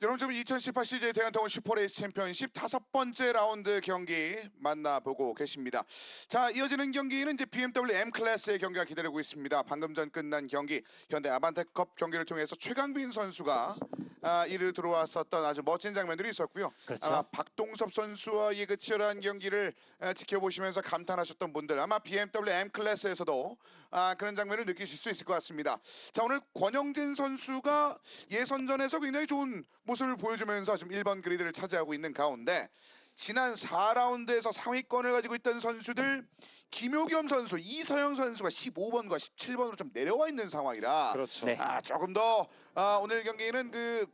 여러분 지금 2018 CJ 대한통운 슈퍼레이스 챔피언십 5번째 라운드 경기 만나보고 계십니다. 자, 이어지는 경기는 이제 BMW M 클래스의 경기가 기다리고 있습니다. 방금 전 끝난 경기 현대 아반떼컵 경기를 통해서 최강빈 선수가 이를 들어왔었던 아주 멋진 장면들이 있었고요. 그렇죠. 아마 박동섭 선수와의 그 치열한 경기를 지켜보시면서 감탄하셨던 분들 아마 BMW M 클래스에서도 그런 장면을 느끼실 수 있을 것 같습니다. 자, 오늘 권영진 선수가 예선전에서 굉장히 좋은 모습을 보여주면서 지금 1번 그리드를 차지하고 있는 가운데 지난 4라운드에서 상위권을 가지고 있던 선수들 김효겸 선수, 이서영 선수가 15번과 17번으로 좀 내려와 있는 상황이라 그렇죠. 네. 조금 더 오늘 경기는 그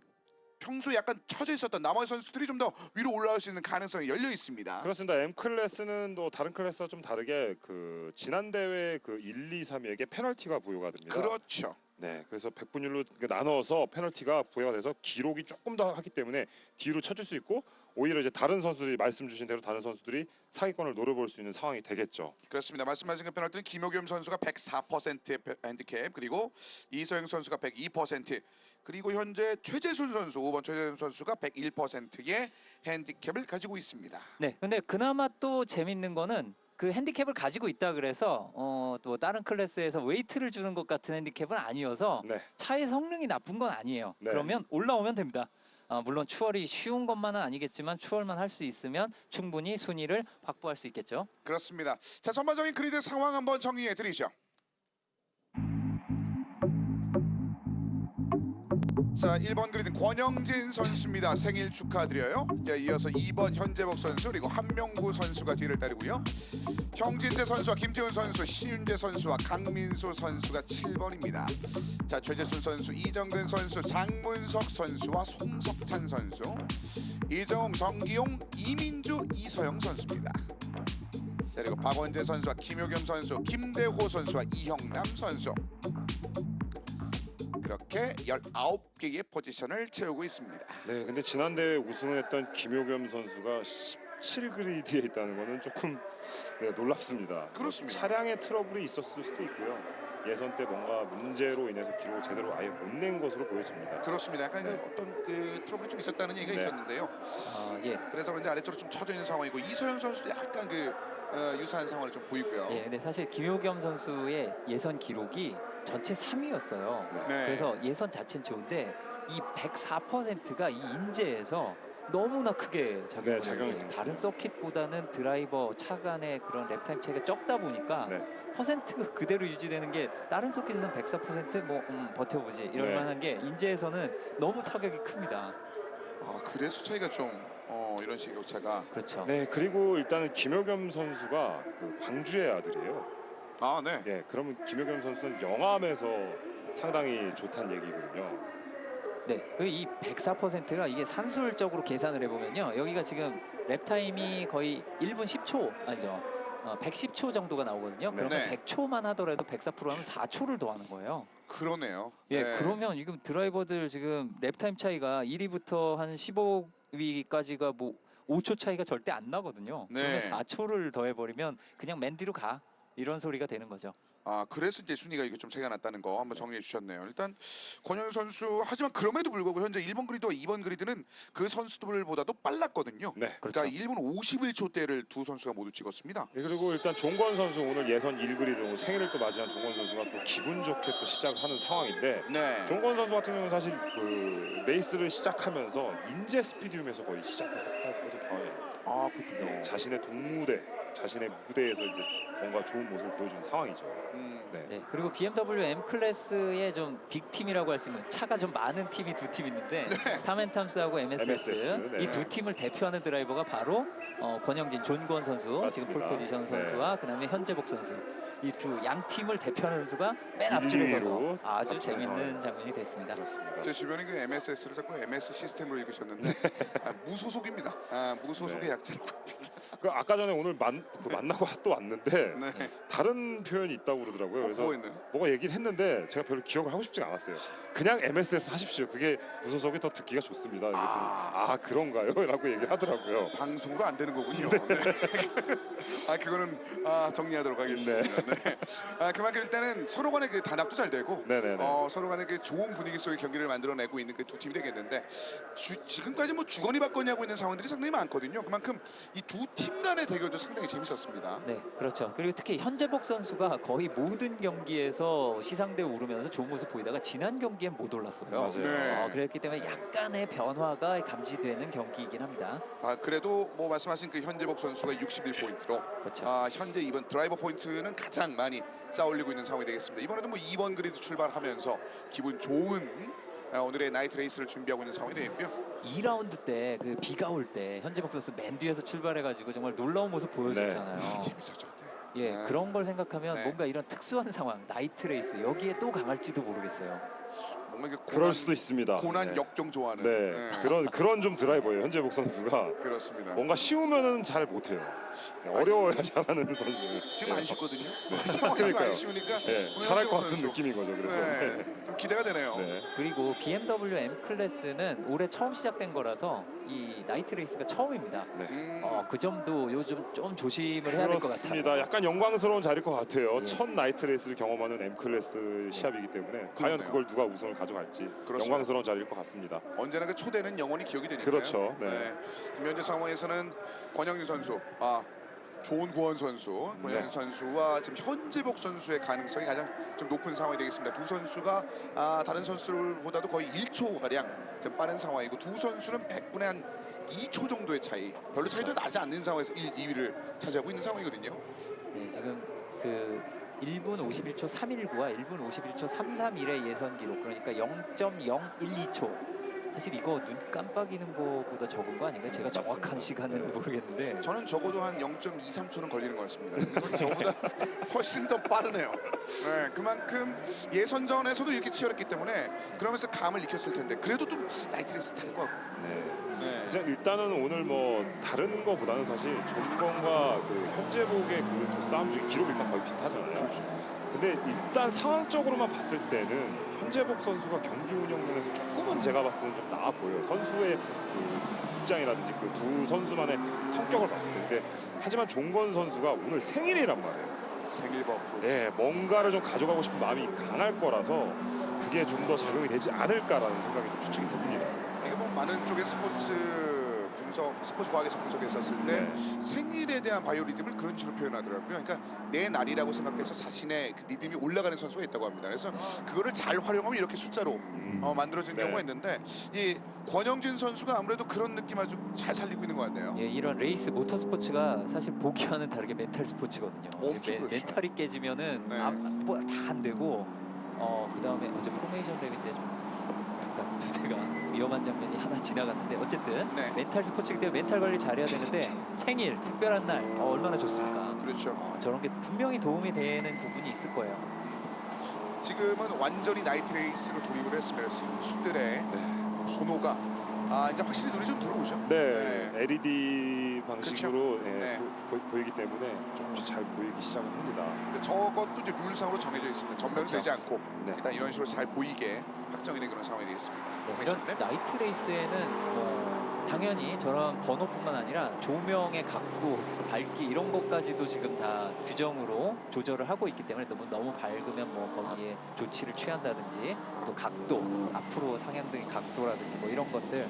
평소에 약간 처져 있었던 나머지 선수들이 좀 더 위로 올라올 수 있는 가능성이 열려 있습니다. 그렇습니다. M 클래스는 또 다른 클래스와 좀 다르게 그 지난 대회 그 1, 2, 3위에게 페널티가 부여가 됩니다. 그렇죠. 네, 그래서 100분율로 나눠서 페널티가 부여가 돼서 기록이 조금 더 하기 때문에 뒤로 쳐줄 수 있고 오히려 이제 다른 선수들이 말씀 주신 대로 다른 선수들이 상위권을 노려볼 수 있는 상황이 되겠죠. 그렇습니다. 말씀하신 그 페널티는 김효겸 선수가 104%의 핸디캡, 그리고 이서영 선수가 102%, 그리고 현재 최재순 선수 5번 최재순 선수가 101%의 핸디캡을 가지고 있습니다. 네, 근데 그나마 또 재밌는 거는 그 핸디캡을 가지고 있다 그래서 또 다른 클래스에서 웨이트를 주는 것 같은 핸디캡은 아니어서 네. 차의 성능이 나쁜 건 아니에요. 네. 그러면 올라오면 됩니다. 물론 추월이 쉬운 것만은 아니겠지만 추월만 할 수 있으면 충분히 순위를 확보할 수 있겠죠. 그렇습니다. 자, 전반적인 그리드 상황 한번 정리해 드리죠. 자, 1번 그리드 권영진 선수입니다. 생일 축하드려요. 자, 이어서 2번 현재복 선수, 그리고 한명구 선수가 뒤를 따르고요. 형진대 선수와 김재훈 선수, 신윤재 선수와 강민수 선수가 7번입니다. 자, 최재순 선수, 이정근 선수, 장문석 선수와 송석찬 선수, 이정웅, 정기용, 이민주, 이서영 선수입니다. 자, 그리고 박원재 선수와 김효겸 선수, 김대호 선수와 이형남 선수, 그렇게 19개의 포지션을 채우고 있습니다. 네, 근데 지난 대회 우승했던 김효겸 선수가 17그리드에 있다는 거는 조금 놀랍습니다. 그렇습니다. 차량에 트러블이 있었을 수도 있고요. 예선 때 뭔가 문제로 인해서 기록을 제대로 아예 못 낸 것으로 보여집니다. 그렇습니다. 약간 그 어떤 그 트러블이 좀 있었다는 얘기가 네. 있었는데요. 예. 그래서 그런지 아래쪽으로 좀 처져 있는 상황이고 이서영 선수도 약간 그 유사한 상황을 좀 보이고요. 예, 근데 사실 김효겸 선수의 예선 기록이 전체 3위였어요. 네. 그래서 예선 자체는 좋은데 이 104%가 이 인재에서 너무나 크게 작용을 작용이 해요. 됩니다. 다른 서킷보다는 드라이버 차 간의 그런 랩타임 차이가 적다 보니까 네. 퍼센트가 그대로 유지되는 게 다른 서킷에서는 104%뭐 버텨보지 이럴 네. 만한 게 인재에서는 너무 타격이 큽니다. 그래서 차이가 좀 이런 식의 격차가. 그렇죠. 네, 그리고 일단은 김효겸 선수가 그 광주의 아들이에요. 네. 네, 그러면 김효겸 선수는 영암에서 상당히 좋다는 얘기거든요. 네, 그 이 104%가 이게 산술적으로 계산을 해보면요, 여기가 지금 랩타임이 거의 1분 10초 아니죠, 110초 정도가 나오거든요. 그러면 네. 100초만 하더라도 104%하면 4초를 더하는 거예요. 그러네요. 예, 네. 그러면 지금 드라이버들 지금 랩타임 차이가 1위부터 한 15위까지가 뭐 5초 차이가 절대 안 나거든요. 네. 그러면 4초를 더해버리면 그냥 맨 뒤로 가, 이런 소리가 되는 거죠. 그래서 이제 순위가 이게 좀 차이가 났다는 거 한번 정리해 주셨네요. 일단 권영 선수, 하지만 그럼에도 불구하고 현재 1번 그리드와 2번 그리드는 그 선수들보다도 빨랐거든요. 네. 그러니까 1분 51초대를 두 선수가 모두 찍었습니다. 네, 그리고 일단 종건 선수 오늘 예선 1그리드 생일을 또 맞이한 종건 선수가 또 기분 좋게 또 시작하는 상황인데 네. 종건 선수 같은 경우는 사실 그 레이스를 시작하면서 인제 스피디움에서 거의 시작을 했다고 해도 과언이 그렇군요. 네, 자신의 동무대, 자신의 무대에서 이제 뭔가 좋은 모습을 보여준 상황이죠. 네. 네, 그리고 BMW M 클래스의 좀 빅팀이라고 할 수 있는 차가 좀 많은 팀이 두 팀 있는데 탐앤탐스하고 MSS, 네. 이 두 팀을 대표하는 드라이버가 바로 권영진, 존권 선수, 맞습니다. 지금 폴포지션 선수와 네. 그다음에 현재복 선수, 이 두 양 팀을 대표하는 선수가 맨 앞줄에 서서 1위로 아주 앞서는 재밌는 장면이 됐습니다. 그렇습니다. 제 주변에 그 MSS를 자꾸 MS 시스템으로 읽으셨는데 무소속입니다. 무소속의 네. 약자라고 합니다. 그 아까 전에 오늘 만나고 또 왔는데 네. 다른 표현이 있다고 그러더라고요. 그래서 뭐였나요? 뭐가 얘기를 했는데 제가 별로 기억을 하고 싶지가 않았어요. 그냥 MSS 하십시오. 그게 무소속이 더 듣기가 좋습니다. 아 그런가요? 라고 얘기를 하더라고요. 방송으로 안 되는 거군요. 네. 아 그거는 정리하도록 하겠습니다. 네. 그만큼 일단은 서로 간의 그 단합도 잘 되고 네네네. 서로 간의 그 좋은 분위기 속의 경기를 만들어내고 있는 그 두 팀이 되겠는데 지금까지 뭐 주거니 받거니 하고 있는 상황들이 상당히 많거든요. 그만큼 이 두 팀 간의 대결도 상당히 재밌었습니다. 네, 그렇죠. 그리고 특히 현재복 선수가 거의 모든 경기에서 시상대에 오르면서 좋은 모습 보이다가 지난 경기엔 못 올랐어요. 맞아요. 네. 그랬기 때문에 약간의 변화가 감지되는 경기이긴 합니다. 그래도 뭐 말씀하신 그 현재복 선수가 61포인트로 그렇죠. 현재 이번 드라이버 포인트는 가장 많이 쌓아올리고 있는 상황이 되겠습니다. 이번에도 뭐 2번 그리드 출발하면서 기분 좋은 오늘의 나이트 레이스를 준비하고 있는 상황이 되겠고요. 2라운드 때 그 비가 올 때 현재복 선수 맨 뒤에서 출발해가지고 정말 놀라운 모습 보여줬잖아요. 재밌었죠. 네. 예, 그런 걸 생각하면 네. 뭔가 이런 특수한 상황, 나이트 레이스 여기에 또 강할지도 모르겠어요. 뭔가 이게 그럴 수도 있습니다. 고난 네. 역경 좋아하는. 네. 그런 좀 드라이버예요. 현재복 선수가 그렇습니다. 뭔가 쉬우면은 잘 못해요. 어려워야 잘하는 선수. 지금 안 네. 쉽거든요. 상황이 지금 안 그러니까요. 쉬우니까 네, 오늘 잘할 것 현재복 같은 선수. 느낌인 거죠. 그래서 네. 좀 기대가 되네요. 네. 그리고 BMW M 클래스는 올해 처음 시작된 거라서 이 나이트 레이스가 처음입니다. 음, 그 점도 요즘 좀 조심을 해야 될 것 그렇습니다. 같아요. 약간 영광스러운 자리일 것 같아요. 예. 첫 나이트 레이스를 경험하는 M 클래스 시합이기 때문에 과연 그렇네요. 그걸 누가 우승을 가져갈지 그렇습니다. 영광스러운 자리일 것 같습니다. 언제나 그 초대는 영원히 기억이 되니까요. 그렇죠. 네. 지금 현재 상황에서는 권영진 선수, 조은구원 선수, 권영진 네. 선수와 지금 현재복 선수의 가능성이 가장 좀 높은 상황이 되겠습니다. 두 선수가 다른 선수들보다도 거의 1초 가량 좀 빠른 상황이고 두 선수는 100분의 한 2초 정도의 차이, 별로 차이도 나지 않는 상황에서 1, 2위를 차지하고 있는 상황이거든요. 네, 지금 그 1분 51초 319와 1분 51초 331의 예선 기록, 그러니까 0.012초. 사실 이거 눈 깜빡이는 거보다 적은 거 아닌가요? 제가 정확한 시간은 모르겠는데. 저는 적어도 한 0.23초는 걸리는 것 같습니다. 이건 저보다 훨씬 더 빠르네요. 네, 그만큼 예선전에서도 이렇게 치열했기 때문에 그러면서 감을 익혔을 텐데 그래도 좀 나이트 레이스는 다를 것 같고. 네. 이제 일단은 오늘 뭐 다른 거보다는 사실 존건과 그 현재복의 그 두 싸움 중에 기록이 일단 거의 비슷하잖아요. 그렇죠. 근데 일단 상황적으로만 봤을 때는 현재복 선수가 경기 운영 면에서 조금은 제가 봤을 때는 좀 나아 보여요. 선수의 그 입장이라든지 그 두 선수만의 성격을 봤을 때. 근데 하지만 종건 선수가 오늘 생일이란 말이에요. 생일 버프. 예, 뭔가를 좀 가져가고 싶은 마음이 강할 거라서 그게 좀 더 작용이 되지 않을까라는 생각이 좀 추측이 듭니다. 이게 뭐 많은 쪽의 스포츠 과학에서 분석했었을 때 네. 생일에 대한 바이오리듬을 그런 식으로 표현하더라고요. 그러니까 내 날이라고 생각해서 자신의 그 리듬이 올라가는 선수가 있다고 합니다. 그래서 그거를 잘 활용하면 이렇게 숫자로 만들어진 네. 경우가 있는데 이 권영진 선수가 아무래도 그런 느낌 아주 잘 살리고 있는 것 같네요. 예, 이런 레이스 모터스포츠가 사실 보기와는 다르게 멘탈 스포츠거든요. 엄청 그렇죠. 멘탈이 깨지면은 네. 뭐 다 안 되고 그다음에 어제 포메이션 랩인데 좀 약간 두대가 위험한 장면이 하나 지나갔는데 어쨌든 네. 멘탈 스포츠이기 때문에 멘탈 관리 잘해야 되는데 생일 특별한 날 얼마나 좋습니까? 그렇죠. 저런 게 분명히 도움이 되는 부분이 있을 거예요. 지금은 완전히 나이트 레이스로 돌입을 했으면 선수들의 번호가 이제 확실히 눈에 좀 들어오죠. 네, LED 방식으로 예, 네. 보이기 때문에 조금씩 잘 보이기 시작을 합니다. 근데 저것도 이제 룰상으로 정해져 있습니다. 전면은 그렇죠. 되지 않고 네. 일단 이런 식으로 잘 보이게 확정이 된 그런 상황이 되겠습니다. 이런 나이트 레이스에는 당연히 저런 번호뿐만 아니라 조명의 각도, 밝기 이런 것까지도 지금 다 규정으로 조절을 하고 있기 때문에 너무 밝으면 뭐 거기에 조치를 취한다든지 또 각도, 앞으로 상향등의 각도라든지 뭐 이런 것들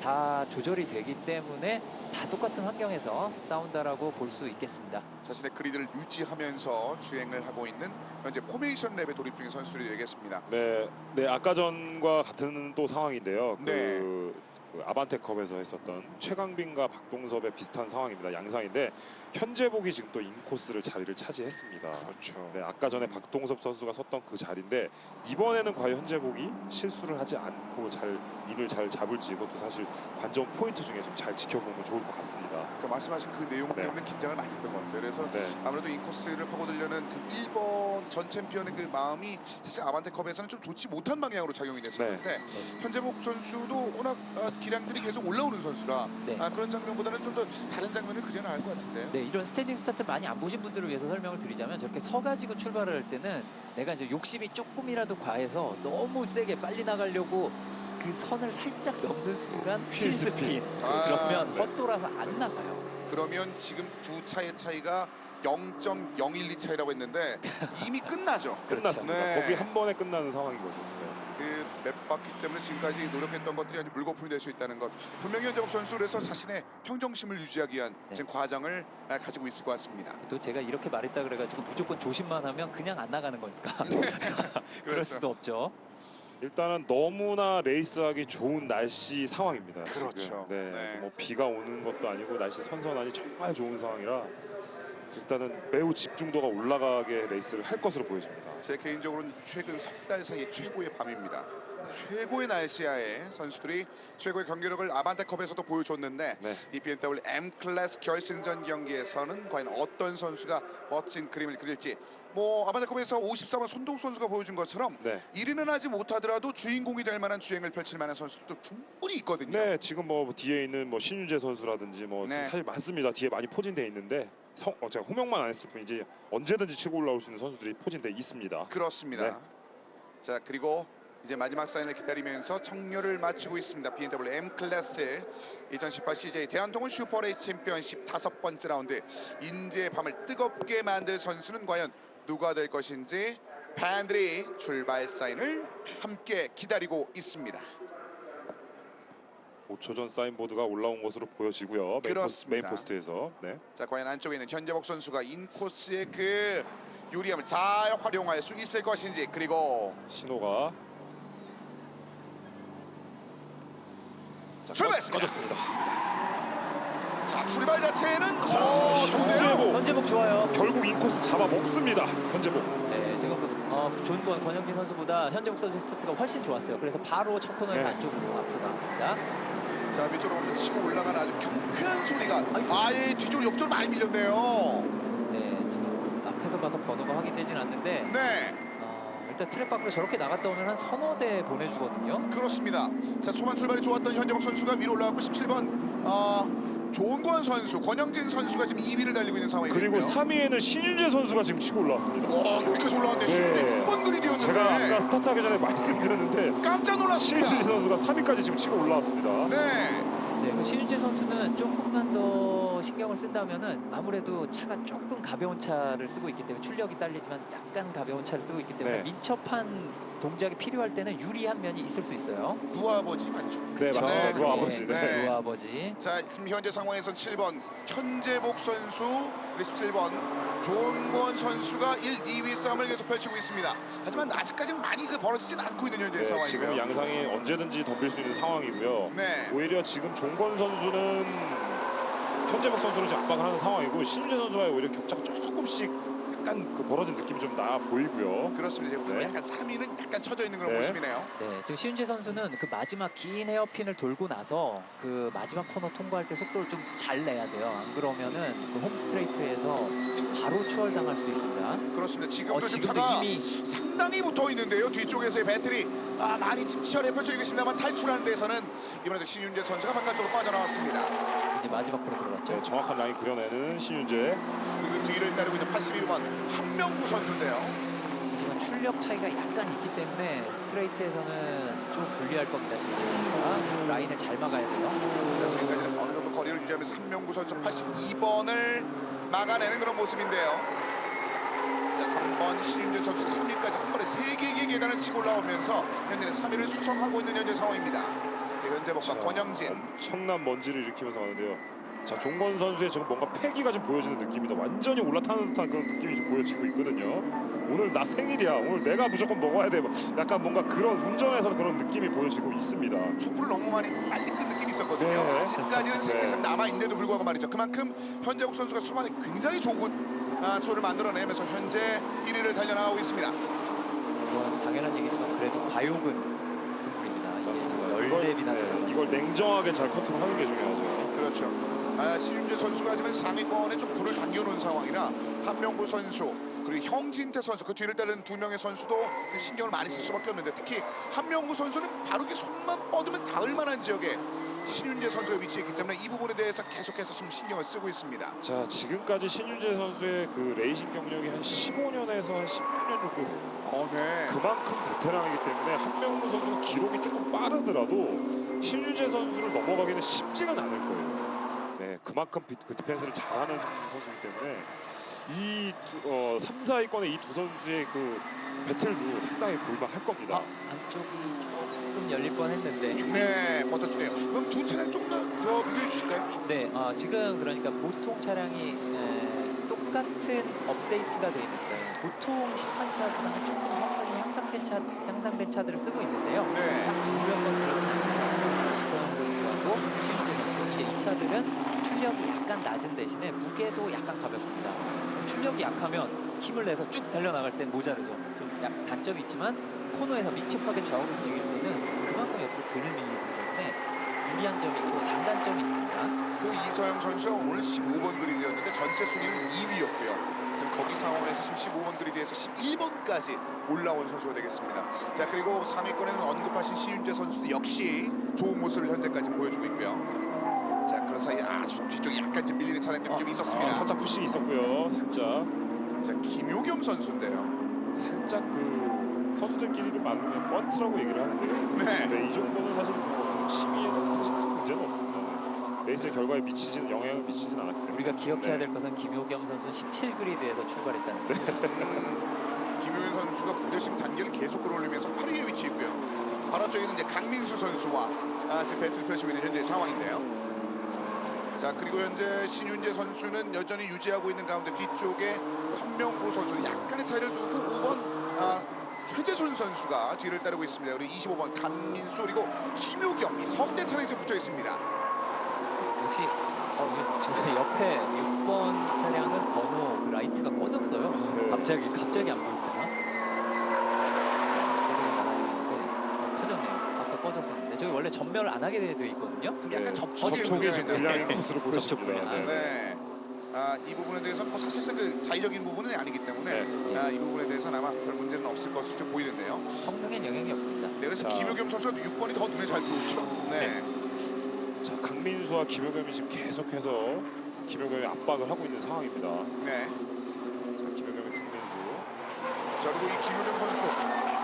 다 조절이 되기 때문에 다 똑같은 환경에서 싸운다라고 볼 수 있겠습니다. 자신의 그리드를 유지하면서 주행을 하고 있는 현재 포메이션 랩에 돌입 중인 선수들이 되겠습니다. 네, 아까 전과 같은 또 상황인데요. 네. 그 아반떼컵에서 했었던 최강빈과 박동섭의 비슷한 상황입니다. 양상인데 현재복이 지금 또 인코스를 자리를 차지했습니다. 그렇죠. 네, 아까 전에 박동섭 선수가 섰던 그 자리인데 이번에는 과연 현재복이 실수를 하지 않고 잘 인을 잘 잡을지 이것도 사실 관전 포인트 중에 좀 잘 지켜보면 좋을 것 같습니다. 그러니까 말씀하신 그 내용 네. 때문에 긴장을 많이 했던 것 같아요. 그래서 네. 아무래도 인코스를 파고들려는 그 1번 전 챔피언의 그 마음이 사실 아반떼컵에서는 좀 좋지 못한 방향으로 작용이 됐었는데 현재복 선수도 워낙 기량들이 계속 올라오는 선수라 네. 그런 장면보다는 좀 더 다른 장면을 그려야 할 것 같은데요. 네, 이런 스탠딩 스타트 많이 안 보신 분들을 위해서 설명을 드리자면 저렇게 서가지고 출발을 할 때는 내가 이제 욕심이 조금이라도 과해서 너무 세게 빨리 나가려고 그 선을 살짝 넘는 순간 휠스핀 그러면 네. 헛돌아서 안 나가요. 그러면 지금 두 차의 차이가 0.012 차이라고 했는데 이미 끝나죠. 끝났습니다. 네. 거기 한 번에 끝나는 상황인 거죠. 네. 그 몇 바퀴 때문에 지금까지 노력했던 것들이 아주 물거품이 될 수 있다는 것. 분명히 현재복 선수로서 자신의 평정심을 유지하기 위한 네. 지금 과정을 가지고 있을 것 같습니다. 또 제가 이렇게 말했다 그래가지고 무조건 조심만 하면 그냥 안 나가는 거니까 그럴 그렇죠. 수도 없죠. 일단은 너무나 레이스하기 좋은 날씨 상황입니다. 그렇죠. 지금. 네. 네. 뭐 비가 오는 것도 아니고 날씨 선선하니 정말 좋은 상황이라 일단은 매우 집중도가 올라가게 레이스를 할 것으로 보여집니다. 제 개인적으로는 최근 석 달 사이 최고의 밤입니다. 최고의 날씨하에 선수들이 최고의 경기력을 아반떼컵에서도 보여줬는데 네. 이 BMW M 클래스 결승전 경기에서는 과연 어떤 선수가 멋진 그림을 그릴지 뭐 아반떼컵에서 54번 손동욱 선수가 보여준 것처럼 네. 1위는 하지 못하더라도 주인공이 될 만한 주행을 펼칠 만한 선수들도 충분히 있거든요. 네, 지금 뭐 뒤에 있는 뭐 신윤재 선수라든지 뭐 네. 사실 많습니다. 뒤에 많이 포진돼 있는데 제가 호명만 안 했을 뿐이지 언제든지 치고 올라올 수 있는 선수들이 포진돼 있습니다. 그렇습니다. 네. 자 그리고 이제 마지막 사인을 기다리면서 청료를 마치고 있습니다. BMW M 클래스 2018 CJ 대한통운 슈퍼레이스 챔피언십 5번째 라운드 인제의 밤을 뜨겁게 만들 선수는 과연 누가 될 것인지 팬들이 출발 사인을 함께 기다리고 있습니다. 5초 전 사인보드가 올라온 것으로 보여지고요. 그렇습니다. 메인 포스트에서. 네. 자 과연 안쪽에 있는 현재복 선수가 인코스의 그 유리함을 잘 활용할 수 있을 것인지 그리고 신호가 자, 출발했습니다. 꺼졌습니다. 자 출발 자체는 좋네요. 현재복 현재복 좋아요. 결국 인코스 잡아 먹습니다. 현재복. 네, 지금 존권 권영진 선수보다 현재복 선수 스타트가 훨씬 좋았어요. 그래서 바로 첫 코너에서 네. 안쪽으로 앞으로 나왔습니다. 자 밑으로 한번 치고 올라가는 아주 경쾌한 소리가 아예 뒤쪽으로 옆쪽으로 많이 밀렸네요. 네, 지금 앞에서 봐서 번호가 확인되진 않는데 네 일단 트랙 밖으로 저렇게 나갔다 오면 한 서너 대 보내주거든요. 그렇습니다. 자 초반 출발이 좋았던 현재복 선수가 위로 올라가고 17번 조은권 선수, 권영진 선수가 지금 2위를 달리고 있는 상황이고요. 그리고 3위에는 신윤재 선수가 지금 치고 올라왔습니다. 와 여기까지 올라왔는데 네. 16번 그리드였는데 제가 아까 스타트하기 전에 말씀드렸는데 깜짝 놀랐습니다. 신윤재 선수가 3위까지 지금 치고 올라왔습니다. 네. 네, 그 신윤재 선수는 조금만 더 신경을 쓴다면은 아무래도 차가 조금 가벼운 차를 쓰고 있기 때문에 출력이 딸리지만 약간 가벼운 차를 쓰고 있기 때문에 네. 민첩한 동작이 필요할 때는 유리한 면이 있을 수 있어요. 누아버지 맞죠? 네, 맞습니다. 네, 그 아버지. 네. 네. 그 아버지. 자 지금 현재 상황에선 7번 현재복 선수, 17번 조은권 선수가 1, 2위 싸움을 계속 펼치고 있습니다. 하지만 아직까지는 많이 벌어지진 않고 있는 현재 네, 상황이고요. 지금 양상이 언제든지 덤빌 수 있는 상황이고요. 네. 오히려 지금 종건 선수는 현재복 선수를 지금 압박을 하는 상황이고 신윤재 선수와의 오히려 격차가 조금씩 약간 그 벌어진 느낌이 좀 나 보이고요. 그렇습니다. 지금 네. 약간 3위는 약간 쳐져 있는 그런 네. 모습이네요. 네, 지금 신윤재 선수는 그 마지막 긴 헤어핀을 돌고 나서 그 마지막 코너 통과할 때 속도를 좀 잘 내야 돼요. 안 그러면은 그 홈스트레이트에서 바로 추월당할 수 있습니다. 그렇습니다. 지금도 지금 지금도 차가 이미 상당히 붙어 있는데요. 뒤쪽에서의 배터리 많이 지금 치열해 펼쳐지고 있습니다만 탈출하는 데서는 이번에도 신윤재 선수가 바깥쪽으로 빠져나왔습니다. 이제 마지막 코너 들어갔죠. 네, 정확한 라인 그려내는 신윤재. 그리고 뒤를 따르고 있는 81번 한명구 선수인데요. 하지만 출력 차이가 약간 있기 때문에 스트레이트에서는 좀 불리할 겁니다. 신윤재 선수가 라인을 잘 막아야 돼요. 자, 지금까지는 어느 정도 거리를 유지하면서 한명구 선수 82번을 막아내는 그런 모습인데요. 자, 3번 신윤재 선수 3위까지 한 번에 3개의 계단을 치고 올라오면서 현재는 3위를 수성하고 있는 현재 상황입니다. 자, 현재복과 권영진. 엄청난 먼지를 일으키면서 가는데요. 자, 종건 선수의 지금 뭔가 패기가 좀 보여지는 느낌이다. 완전히 올라타는 듯한 그런 느낌이 좀 보여지고 있거든요. 오늘 나 생일이야. 오늘 내가 무조건 먹어야 돼. 약간 뭔가 그런 운전에서 그런 느낌이 보여지고 있습니다. 촛불을 너무 많이 빨리 끈 느낌이 있었거든요. 네. 아직까지는 생각이 좀 남아있는데도 불구하고 말이죠. 그만큼 현재복 선수가 초반에 굉장히 좋은 초를 만들어내면서 현재 1위를 달려나가고 있습니다. 이건 당연한 얘기지만 그래도 과욕은 금물입니다. 이걸, 10대비나 네, 이걸 냉정하게 잘 컨트롤하는 게 중요하죠. 그렇죠. 신윤재 선수가 하지만 상위권에 좀 불을 당겨놓은 상황이라 한명구 선수 그리고 형진태 선수 그 뒤를 따르는 두 명의 선수도 그 신경을 많이 쓸 수밖에 없는데 특히 한명구 선수는 바로 이렇게 손만 뻗으면 닿을 만한 지역에 신윤재 선수가 위치했기 때문에 이 부분에 대해서 계속해서 지금 신경을 쓰고 있습니다. 자, 지금까지 신윤재 선수의 그 레이싱 경력이 한 15년에서 한 16년 정도 돼요. 네. 그만큼 베테랑이기 때문에 한명무 선수가 기록이 조금 빠르더라도 신윤재 선수를 넘어가기는 쉽지는 않을 거예요. 네, 그만큼 그 디펜스를 잘하는 선수이기 때문에 이 3, 4위권의 이 두 선수의 그 배틀도 상당히 볼만할 겁니다. 안쪽이 조금 열릴 뻔했는데. 네, 버텨주네요. 그럼 두 차량 조금 더 비교해주실까요? 네, 지금 그러니까 보통 차량이 똑같은 업데이트가 되어 있는데 보통 10만 차보다는 조금 성능이 향상된 차들을 쓰고 있는데요. 네. 딱 두 명은 그렇지 않은 차량, 이서영 선수하고 신윤재 선수. 이제 이 차들은 출력이 약간 낮은 대신에 무게도 약간 가볍습니다. 출력이 약하면 힘을 내서 쭉 달려나갈 땐 모자르죠. 좀 단점이 있지만 코너에서 민첩하게 좌우로 움직일 때는 그만큼 옆으로 등을 밀리기 때문에 유리한 점이 있고 장단점이 있습니다. 그 이서영 선수가 오늘 15번 그리드였는데 전체 순위는 2위였고요. 지금 거기 상황에서 지금 15번 그리드에서 11번까지 올라온 선수가 되겠습니다. 자, 그리고 3위권에는 언급하신 신윤재 선수도 역시 좋은 모습을 현재까지 보여주고 있고요. 자, 그런 사이에 아주 뒤쪽에 약간 좀 밀리는 차량들이 좀 있었습니다. 살짝 푸싱이 있었고요. 살짝 김효겸 선수인데요. 살짝 그 선수들끼리는 말로 그냥 번트라고 얘기를 하는데요. 네. 이 정도는 사실 심의에는 사실 큰 문제는 없습니다. 레이스의 결과에 영향을 미치진 않았기 때문에. 우리가 기억해야 될 것은 김효겸 선수 17그리드에서 출발했다는 거죠. 김효겸 선수가 무대심 단계를 계속 끌어올리면서 8위에 위치했고요. 바로 앞쪽에는 이제 강민수 선수와 지금 배틀 펼치고 있는 현재 상황인데요. 자, 그리고 현재 신윤재 선수는 여전히 유지하고 있는 가운데 뒤쪽에 한명구 선수 약간의 차이를 두고 5번 최재순 선수가 뒤를 따르고 있습니다. 그리고 25번 강민수 그리고 김효겸 이 성대 차량이 붙어 있습니다. 역시 저 옆에 6번 차량은 번호 그 라이트가 꺼졌어요. 네. 갑자기 안 보이더라. 커졌네요. 아까 꺼졌었는데 저기 원래 전멸을 안 하게 되어 있거든요. 그럼 약간 접촉이 접촉이 지금 문제가 있나요? 불량인 것으로 보여집니다. 불량. 네. 이 부분에 대해서는 뭐 사실상 그 자의적인 부분은 아니기 때문에 이 부분에 대해서는 아마 별 문제는 없을 것으로 좀 보이는데요. 성능엔 영향이 없습니다. 네, 그래서 자. 김효겸 선수가 6번이 더 눈에 잘 들어오죠. 네. 자, 강민수와 김효겸이 지금 계속해서 김효겸이 압박을 하고 있는 상황입니다. 네. 자, 김효겸의 강민수. 자, 그리고 이 김효겸 선수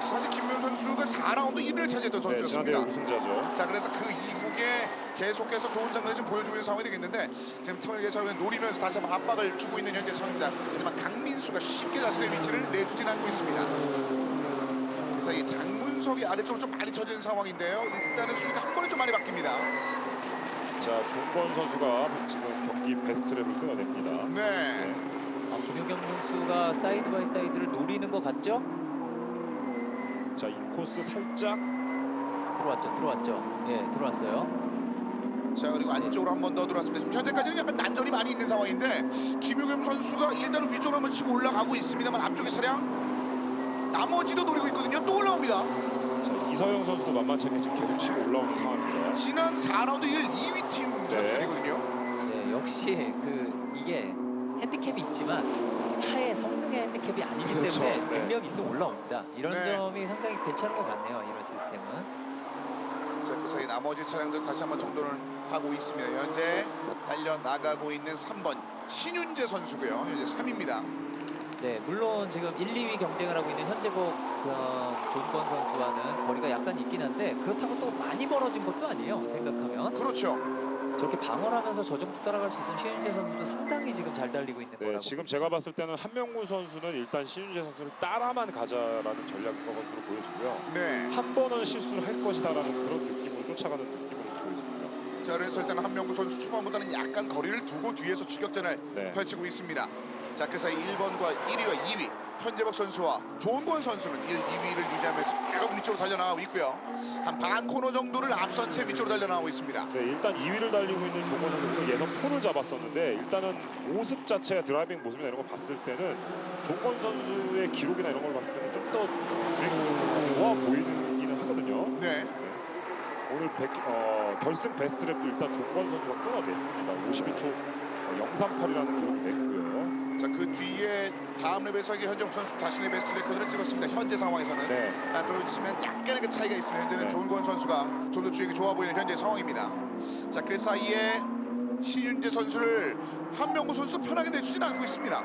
사실 김효겸 선수가 4라운드 1위를 차지했던 네, 지난대 선수였습니다. 우승자죠. 자, 그래서 그 이후에 계속해서 좋은 장면을 좀 보여주고 있는 상황이 되겠는데 지금 틈을 계속 노리면서 다시 한번 압박을 주고 있는 현재 상황입니다. 하지만 강민수가 쉽게 자신의 위치를 내주진 않고 있습니다. 그래서 이 장문석이 아래쪽으로 좀 많이 쳐진 상황인데요. 일단은 순위가 한 번에 좀 많이 바뀝니다. 자, 종건 선수가 지금 경기 베스트랩을 끊어냅니다. 네. 김효겸 선수가 사이드 바이 사이드를 노리는 것 같죠? 자, 인코스 살짝 들어왔죠. 예, 들어왔어요. 자, 그리고 안쪽으로 한 번 더 들어왔습니다. 지금 현재까지는 약간 난전이 많이 있는 상황인데 김효겸 선수가 일단은 위쪽으로 한번 치고 올라가고 있습니다만 앞쪽에 차량 나머지도 노리고 있거든요. 또 올라옵니다. 자, 이서영 선수도 만만치 않게 지금 계속 치고 올라오는 상황입니다. 지난 4라운드 2위 팀 선수들이거든요. 네, 역시 이게 핸디캡이 있지만 차의 성능의 핸디캡이 아니기 그렇죠. 때문에 네. 능력이 있으면 올라옵니다. 이런 네. 점이 상당히 괜찮은 것 같네요. 이런 시스템은. 자, 그 사이 나머지 차량들 다시 한번 정돈을 하고 있습니다. 현재 달려 나가고 있는 3번 신윤재 선수고요. 현재 3위입니다. 네, 물론 지금 1, 2위 경쟁을 하고 있는 현재복 존건 선수와는 거리가 약간 있긴 한데 그렇다고 또 많이 벌어진 것도 아니에요. 생각하면 그렇죠. 저렇게 방어를 하면서 저 정도 따라갈 수 있으면 신윤재 선수도 상당히 지금 잘 달리고 있는 네, 거라고. 지금 제가 봤을 때는 한명구 선수는 일단 신윤재 선수를 따라만 가자라는 전략인 것으로 보여지고요. 네. 한 번은 실수를 할 것이다라는 그런 느낌으로 쫓아가는 느낌으로 보여집니다. 자, 그래서 일단 한명구 선수 초반보다는 약간 거리를 두고 뒤에서 추격전을 네. 펼치고 있습니다. 자, 그 사이 1번과 1위와 2위 현재복 선수와 조은권 선수는 1, 2위를 유지하면서 쭉 위쪽으로 달려나가고 있고요. 한 반 코너 정도를 앞선 채 위쪽으로 달려나가고 있습니다. 네, 일단 2위를 달리고 있는 종건 선수가 예선 폴을 잡았었는데 일단은 모습 자체가 드라이빙 모습이나 이런 걸 봤을 때는 종건 선수의 기록이나 이런 걸 봤을 때는 좀 더 주행이 좀 좋아 보이기는 하거든요. 네. 오늘 결승 베스트랩도 일단 종건 선수가 끊어냈습니다. 52초 038이라는 기록을 냈고요. 자, 그 뒤에 다음 레벨에서 현재복 선수 자신의 베스트 레코드를 찍었습니다. 현재 상황에서는. 네. 그렇게 치면 약간의 그 차이가 있으면 현재는 네. 조은권 선수가 좀 더 주행이 좋아 보이는 현재 상황입니다. 자, 그 사이에 신윤재 선수를 한명구 선수도 편하게 내주진 않고 있습니다.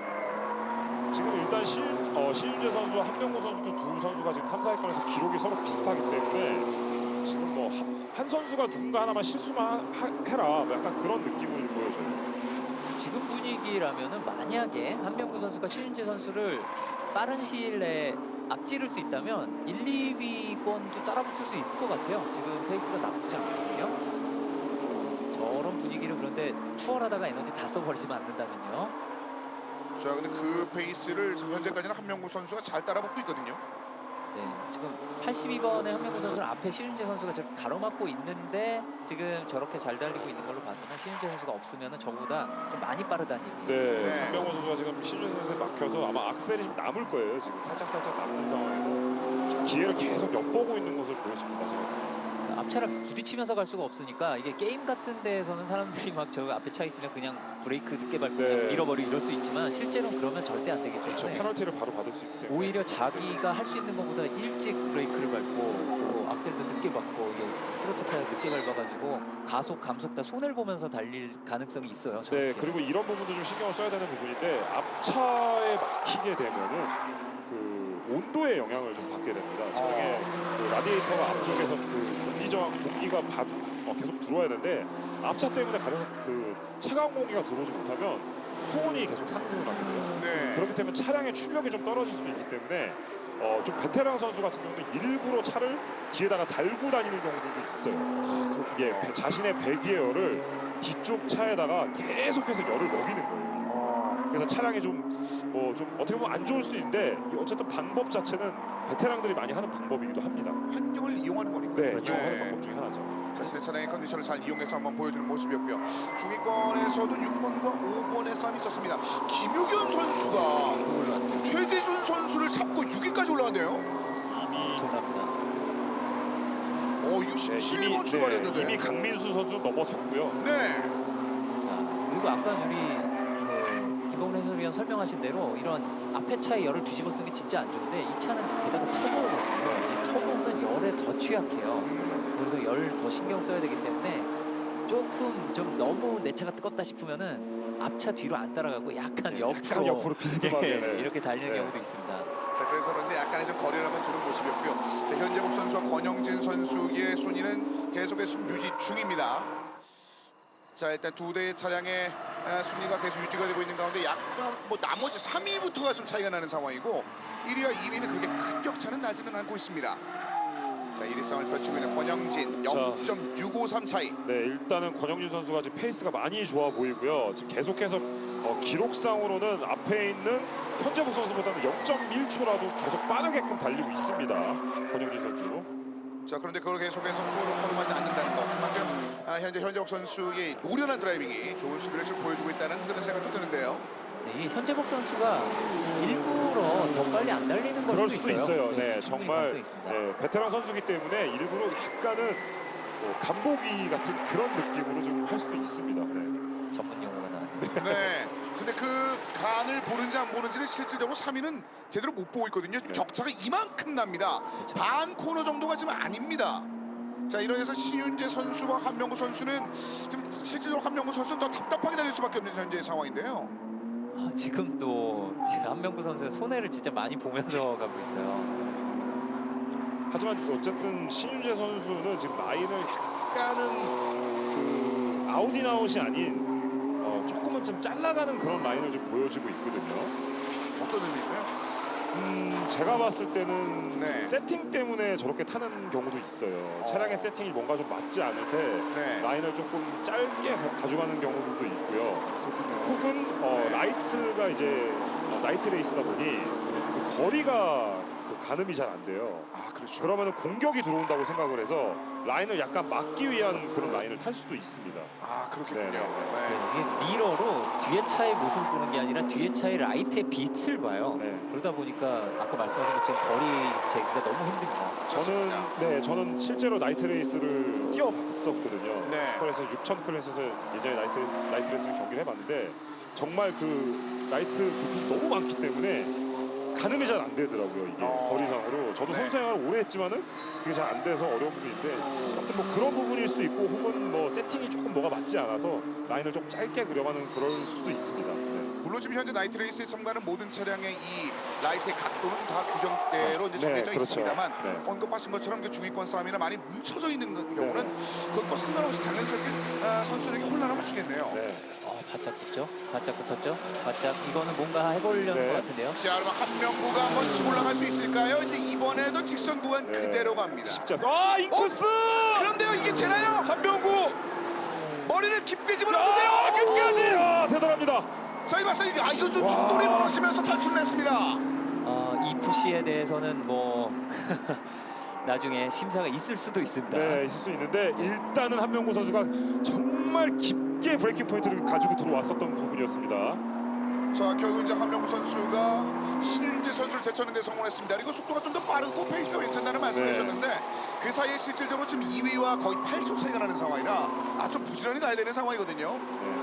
지금 일단 신윤재 선수와 한명구 선수도 두 선수가 지금 3, 4위권에서 기록이 서로 비슷하기 때문에 지금 뭐 한 선수가 누군가 하나만 실수만 해라 뭐 약간 그런 느낌으로 좀 보여져요. 지금 분위기라면은 만약에 한명구 선수가 신윤재 선수를 빠른 시일 내에 앞지를 수 있다면 1, 2위권도 따라붙을 수 있을 것 같아요. 지금 페이스가 나쁘지 않거든요. 저런 분위기를 그런데 추월하다가 에너지 다 써버리지만 않는다면요. 자, 근데 그 페이스를 지금 현재까지는 한명구 선수가 잘 따라붙고 있거든요. 네, 지금 82번의 한명구 선수는 앞에 신윤재 선수가 저렇게 가로막고 있는데 지금 저렇게 잘 달리고 있는 걸로 봐서는 신윤재 선수가 없으면 저보다 좀 많이 빠르다는 얘기예요. 네. 네. 한명구 선수가 지금 신윤재 선수에 막혀서 아마 악셀이 좀 남을 거예요. 지금 살짝 남는 상황에서 지금 기회를 계속 엿보고 있는 것을 보여줍니다. 지금. 앞차랑 부딪히면서 갈 수가 없으니까 이게 게임 같은 데에서는 사람들이 막 저 앞에 차 있으면 그냥 브레이크 늦게 밟고 네. 그냥 밀어버리고 이럴 수 있지만 실제로는 그러면 절대 안 되기 그렇죠. 때문에 페널티를 바로 받을 수 있기 때문에. 오히려 자기가 할 수 있는 것보다 일찍 브레이크를 밟고 또 악셀도 늦게 밟고 이게 스로틀 늦게 밟아가지고 가속 감속 다 손을 보면서 달릴 가능성이 있어요. 네, 저렇게. 그리고 이런 부분도 좀 신경을 써야 되는 부분인데 앞차에 막히게 되면은 그 온도의 영향을 좀 받게 됩니다. 차량의 그 라디에이터가 앞쪽에서 그 공기가 계속 들어와야 되는데 앞차 때문에 가려서 그 차가운 공기가 들어오지 못하면 수온이 계속 상승을 하게 돼요. 네. 그렇기 때문에 차량의 출력이 좀 떨어질 수 있기 때문에 좀 베테랑 선수 같은 경우는 일부러 차를 뒤에다가 달고 다니는 경우들도 있어요. 예, 자신의 배기의 열을 뒤쪽 차에다가 계속해서 열을 먹이는 거예요. 그래서 차량이 좀 어떻게 보면 안 좋을 수도 있는데 어쨌든 방법 자체는 베테랑들이 많이 하는 방법이기도 합니다. 환경을 이용하는 거니까. 네, 그렇죠. 이용하는 방법 중에 하나죠. 자신의 차량의 컨디션을 잘 이용해서 한번 보여주는 모습이었고요. 중위권에서도 6번과 5번의 싸움이 있었습니다. 김유견 선수가 올라왔어요. 최대준 선수를 잡고 6위까지 올라왔네요. 엄청납니다. 이거 17번 출발했는데. 이미 강민수 선수 넘어섰고요. 네. 자, 그리고 아까 우리 김봉래 해설위원 설명하신 대로 이런 앞에 차의 열을 뒤집어 쓰는 게 진짜 안 좋은데 이 차는 게다가 터보거든요. 이 터보는 열에 더 취약해요. 그래서 열 더 신경 써야 되기 때문에 조금 좀 너무 내 차가 뜨겁다 싶으면은 앞차 뒤로 안 따라가고 약간 옆으로 비스듬하게 네. 이렇게 달리는 네. 경우도 있습니다. 자, 그래서 그런지 약간의 좀 거리를 한번 두는 모습이었고요. 자, 현재복 선수와 권영진 선수의 순위는 계속해서 유지 중입니다. 자, 일단 두 대의 차량의 순위가 계속 유지가 되고 있는 가운데 약간 뭐 나머지 3위부터가 좀 차이가 나는 상황이고 1위와 2위는 그렇게 큰 격차는 나지는 않고 있습니다. 자, 1위 싸움을 펼치고 있는 권영진 0.653 차이. 네, 일단은 권영진 선수가 지금 페이스가 많이 좋아 보이고요. 지금 계속해서 기록상으로는 앞에 있는 현재복 선수보다는 0.1초라도 계속 빠르게끔 달리고 있습니다. 권영진 선수. 자, 그런데 그걸 계속해서 추월을 허용하지 않는다는 것, 그만큼 현재 현재복 선수의 노련한 드라이빙이 좋은 수비를 지금 보여주고 있다는 그런 생각도 드는데요. 네, 이 현재복 선수가 일부러 더 빨리 안 달리는 걸 그럴 수도 수도 있어요. 네, 충분히 정말 가능성이 있습니다. 네, 베테랑 선수기 때문에 일부러 약간은 간보기 같은 그런 느낌으로 좀 할 수도 있습니다. 네. 전문 용어가 나왔네요. 네. 근데 그 간을 보는지 안 보는지는 실질적으로 3위는 제대로 못 보고 있거든요. 지금 네. 격차가 이만큼 납니다. 반 코너 정도가 지금 아닙니다. 자, 이러해서 신윤재 선수와 한명구 선수는 지금 실질적으로 한명구 선수는 더 답답하게 달릴 수밖에 없는 현재 상황인데요. 지금도 한명구 선수가 손해를 진짜 많이 보면서 가고 있어요. 하지만 어쨌든 신윤재 선수는 지금 라인을 약간은 그 아웃인아웃이 아닌 조금은 좀 잘라가는 그런 라인을 좀 보여주고 있거든요. 어떤 의미일까요? 제가 봤을 때는 네. 세팅 때문에 저렇게 타는 경우도 있어요. 차량의 세팅이 뭔가 좀 맞지 않을 때 네. 라인을 조금 짧게 가져가는 경우도 있고요. 혹은 라이트가 이제 나이트 레이스다 보니 그 거리가 그 그 가늠이 잘 안 돼요. 아 그렇죠. 그러면 공격이 들어온다고 생각을 해서 라인을 약간 막기 위한 그런 라인을 탈 수도 있습니다. 아 그렇겠군요. 네, 네, 네. 이게 미러로 뒤에 차의 모습을 보는 게 아니라 뒤에 차의 라이트의 빛을 봐요. 네. 그러다 보니까 아까 말씀하신 것처럼 거리 재기가 너무 힘듭니다. 저는 실제로 나이트 레이스를 뛰어봤었거든요. 네. 슈퍼레이스 6000 클래스에서 예전에 나이트 레이스를 경기를 해봤는데 정말 그 라이트 불빛이 너무 많기 때문에 가늠이 잘 안 되더라고요. 이게 거리상으로. 저도 네. 선수 생활을 오래 했지만은 그게 잘 안 돼서 어려운 부분인데 아무튼 뭐 그런 부분일 수도 있고 혹은 뭐 세팅이 조금 뭐가 맞지 않아서 라인을 좀 짧게 그려가는 그럴 수도 있습니다. 네. 물론 지금 현재 나이트 레이스에 참가하는 모든 차량의 이 라이트의 각도는 다 규정대로 이제 정해져 그렇죠. 있습니다만 네. 언급하신 것처럼 그 중위권 싸움이나 많이 뭉쳐져 있는 경우는 그것과 상관없이 당연스럽게 선수에게 혼란함을 주겠네요. 네. 바짝 붙죠? 바짝 붙었죠? 바짝 이거는 뭔가 해보려는 네. 것 같은데요. 자, 그럼 한명구가 한번 치고 올라갈 수 있을까요? 근데 이번에도 직선 구간 네. 그대로 갑니다. 십자수. 인코스! 그런데요, 이게 되나요? 한명구! 머리를 깊게 집어넣는데요. 끝까지! 대단합니다. 사이바사 이거 좀 충돌이 벌어지면서 탈출을 했습니다. 이 푸시에 대해서는 뭐 나중에 심사가 있을 수도 있습니다. 네, 있을 수 있는데 일단은 한명구 선수가 정말 깊게 브레이킹 포인트를 가지고 들어왔었던 부분이었습니다. 자, 결국 이제 한명구 선수가 신윤재 선수를 제쳐내는 데 성공했습니다. 그리고 속도가 좀 더 빠르고 페이스가 괜찮다는 말씀하셨는데 그 사이에 실질적으로 지금 2위와 거의 8초 차이가 나는 상황이라 좀 부지런히 가야 되는 상황이거든요. 네.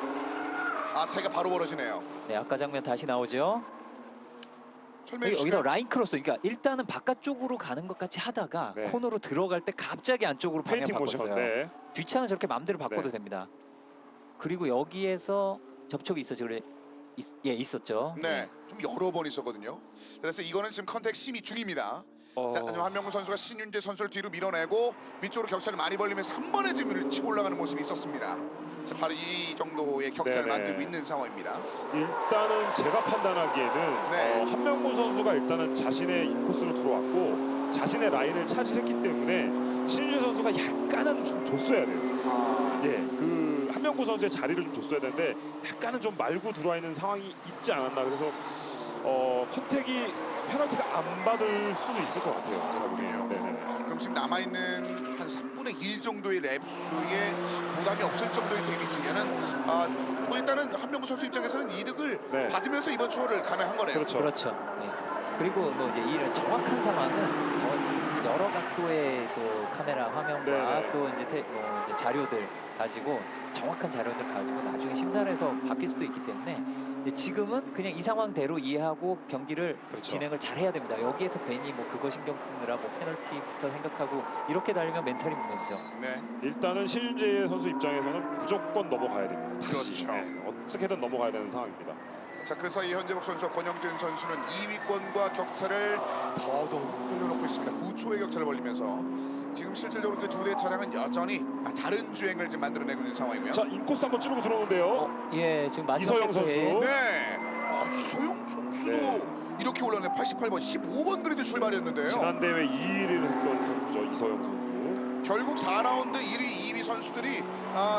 차이가 바로 벌어지네요. 네, 아까 장면 다시 나오죠. 설명해 여기서 주시죠. 라인 크로스, 그러니까 일단은 바깥쪽으로 가는 것 같이 하다가 네. 코너로 들어갈 때 갑자기 안쪽으로 방향 페인팅 모션. 바꿨어요. 네. 뒷차는 저렇게 마음대로 바꿔도 네. 됩니다. 그리고 여기에서 접촉이 있었죠. 있었죠. 네, 좀 여러 번 있었거든요. 그래서 이거는 지금 컨택 심의 중입니다. 자, 한명구 선수가 신윤재 선수를 뒤로 밀어내고 위쪽으로 격차를 많이 벌리면서 한 번에 지금 치고 올라가는 모습이 있었습니다. 자, 바로 이 정도의 격차를 네네. 만들고 있는 상황입니다. 일단은 제가 판단하기에는 네. 한명구 선수가 일단은 자신의 인코스로 들어왔고 자신의 라인을 차지했기 때문에 신윤재 선수가 약간은 좀 줬어야 돼요. 예, 그 한명구 선수의 자리를 좀 줬어야 되는데 약간은 좀 말고 들어와 있는 상황이 있지 않았나. 그래서 컨택이 페널티가 안 받을 수도 있을 것 같아요. 제가 보기에는. 네네. 그럼 지금 남아있는 한 3분의 1 정도의 랩수에 부담이 없을 정도의 데미지면은 뭐 일단은 한명구 선수 입장에서는 이득을 네. 받으면서 이번 추월을 감행한 거네요. 그렇죠. 그렇죠. 네. 그리고 뭐 이제 이런 정확한 상황은 더 여러 각도의 또 카메라 화면과 네네. 또 이제 이제 자료들 가지고 정확한 자료들 가지고 나중에 심사를 해서 바뀔 수도 있기 때문에 지금은 그냥 이 상황대로 이해하고 경기를 그렇죠. 진행을 잘 해야 됩니다. 여기에서 괜히 뭐 그거 신경 쓰느라 뭐 페널티부터 생각하고 이렇게 달리면 멘탈이 무너지죠. 네. 일단은 신윤재 선수 입장에서는 무조건 넘어가야 됩니다. 다시. 그렇죠. 네, 어떻게든 넘어가야 되는 상황입니다. 자, 그 사이 현재복 선수와 권영진 선수는 2위권과 격차를 더더욱 늘려놓고 있습니다. 9초의 격차를 벌리면서 지금 실질적으로 그 두 대 차량은 여전히 다른 주행을 지금 만들어내고 있는 상황이고요. 자, 인코스 한번 찌르고 들어오는데요. 예, 지금 마지막 이서영 세트에 선수. 네. 이소영 선수도 네. 이렇게 올라오네. 88번, 15번 그리드 출발이었는데요. 지난 대회 2위를 했던 선수죠. 이서영 선수. 결국 4라운드 1위, 2위 선수들이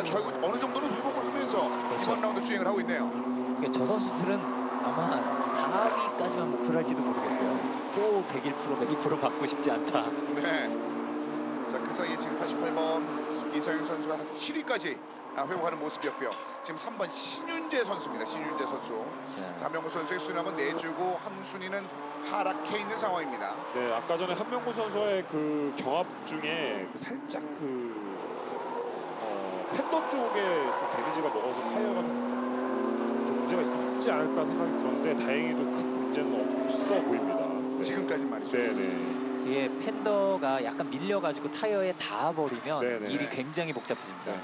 결국 어느 정도는 회복을 하면서 그렇죠. 이번 라운드 주행을 하고 있네요. 그러니까 저 선수들은 아마 4위까지만 목표로 할지도 모르겠어요. 또 101%, 102% 받고 싶지 않다. 네. 자, 그 사이에 지금 88번 이서영 선수가 7위까지 회복하는 모습이었고요. 지금 3번 신윤재 선수입니다. 신윤재 선수. 자, 한명구 선수의 순위 한번 내주고 한 순위는 하락해 있는 상황입니다. 네, 아까 전에 한명구 선수의 그 경합 중에 살짝 팬더 쪽에 좀 데미지가 먹어서 타이어가 좀 문제가 있지 않을까 생각이 들었는데 다행히도 큰 문제는 없어 보입니다. 네. 지금까지 말이죠. 네네. 이게 팬더가 약간 밀려가지고 타이어에 닿아버리면 네네. 일이 굉장히 복잡해집니다. 네.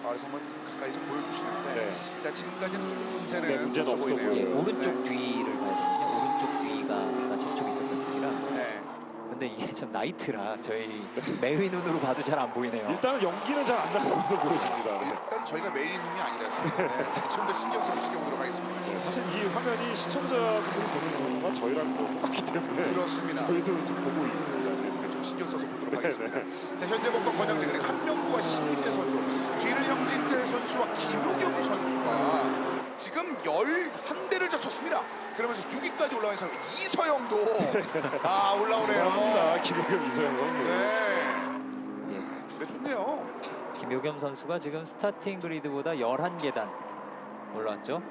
그래서 한번 가까이서 보여주시는데 네. 일단 지금까지는 문제는, 네, 문제는 없어 보이네요. 보여요. 예, 오른쪽 네. 뒤를 봐야 되거든요. 오른쪽 뒤가 아까 접촉이 있었던 뒤라. 네. 근데 이게 참 나이트라 저희 매의 눈으로 봐도 잘 안 보이네요. 일단은 연기는 잘 안 나가면서 보여집니다. 네. 일단 저희가 메인 눈이 아니라서 좀 더 신경 써서 지켜보도록 하겠습니다. 네, 사실 이 화면이 시청자분들이 보는 거와 저희랑 똑같기 때문에 그렇습니다. 저희도 좀 보고 있습니다. 네. 좀 신경 써서 보도록 하겠습니다. 자, 현재복과 권영진 그리고 한명구와 신윤재 선수, 뒤를 형진태 선수와 김효경 선수가 지금 11대를 젖혔습니다. 그러면서 6위까지 5번까지 올라온 선수 이서영도 올라오네요. 합니다. 김효겸, 이소영 선수. 네. 예, 둘에 좋네요. 김효겸 선수가 지금 스타팅 그리드보다 11계단 올라왔죠.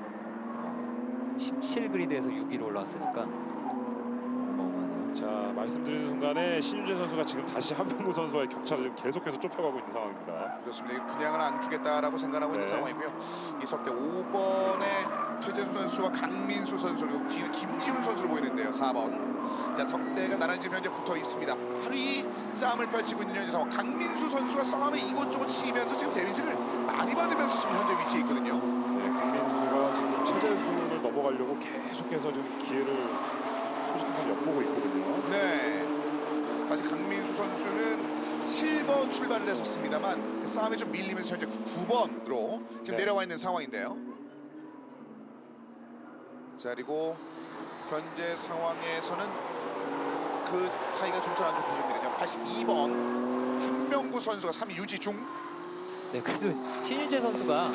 17그리드에서 6위로 올라왔으니까 어마어마하네요. 자, 말씀드리는 순간에 신윤재 선수가 지금 다시 한명구 선수와의 격차를 지금 계속해서 좁혀가고 있는 상황입니다. 그렇습니다. 그냥은 안 주겠다라고 생각하고 있는 네. 상황이고요. 이석대 5번에 최재수 선수와 강민수 선수 그리고 뒤에 김지훈 선수를 보이는데요. 4번. 자, 석대가 나란히 지금 현재 붙어 있습니다. 8위 싸움을 펼치고 있는 현재 상황. 강민수 선수가 싸움에 이곳저곳 치면서 지금 데미지를 많이 받으면서 지금 현재 위치에 있거든요. 네, 강민수가 지금 최재수를 넘어가려고 계속해서 지금 기회를 꾸준히 엿보고 있거든요. 네. 아직 강민수 선수는 7번 출발을 했었습니다만 그 싸움에 좀 밀리면서 현재 9번으로 지금 네. 내려와 있는 상황인데요. 자, 그리고 현재 상황에서는 그 차이가 좀 더 안 좋게 보입니다. 82번 한명구 선수가 3위 유지 중. 네, 그래도 신윤재 선수가